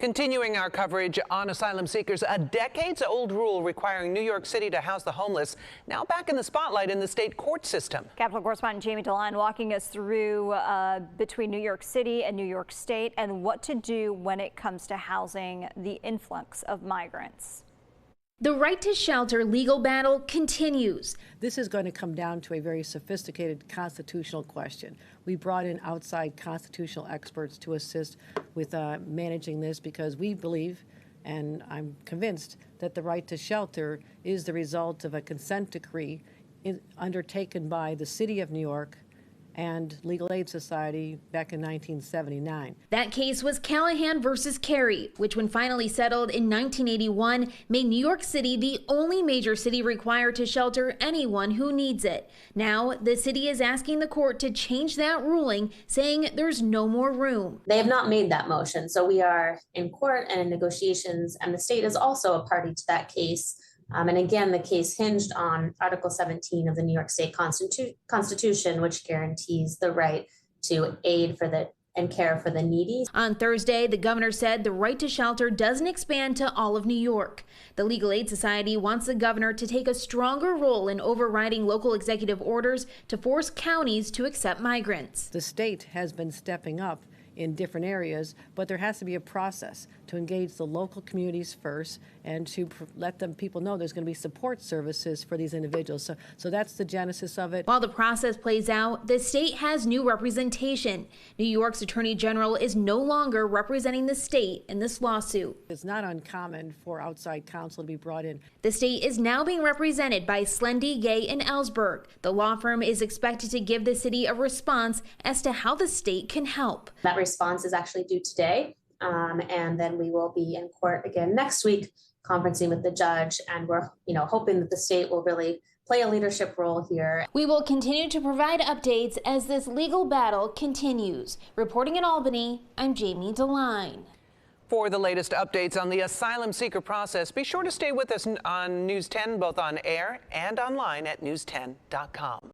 Continuing our coverage on asylum seekers, a decades-old rule requiring New York City to house the homeless now back in the spotlight in the state court system. Capitol correspondent Jamie DeLine walking us through between New York City and New York State and what to do when it comes to housing the influx of migrants. The right to shelter legal battle continues. This is going to come down to a very sophisticated constitutional question. We brought in outside constitutional experts to assist with managing this because we believe, and I'm convinced, that the right to shelter is the result of a consent decree undertaken by the City of New York and Legal Aid Society back in 1979. That case was Callahan versus Carey, which when finally settled in 1981, made New York City the only major city required to shelter anyone who needs it. Now, the city is asking the court to change that ruling, saying there's no more room. They have not made that motion, so we are in court and in negotiations, and the state is also a party to that case. And again, the case hinged on Article 17 of the New York State Constitution, which guarantees the right to aid and care for the needy. On Thursday, the governor said the right to shelter doesn't expand to all of New York. The Legal Aid Society wants the governor to take a stronger role in overriding local executive orders to force counties to accept migrants. The state has been stepping up in different areas, but there has to be a process to engage the local communities first and to let people know there's going to be support services for these individuals. So that's the genesis of it. While the process plays out, the state has new representation. New York's Attorney General is no longer representing the state in this lawsuit. It's not uncommon for outside counsel to be brought in. The state is now being represented by Slendy, Gay, and Ellsberg. The law firm is expected to give the city a response as to how the state can help. That response is actually due today, and then we will be in court again next week, conferencing with the judge, and we're hoping that the state will really play a leadership role here. We will continue to provide updates as this legal battle continues. Reporting in Albany, I'm Jamie DeLine. For the latest updates on the asylum seeker process, be sure to stay with us on News 10, both on air and online at news10.com.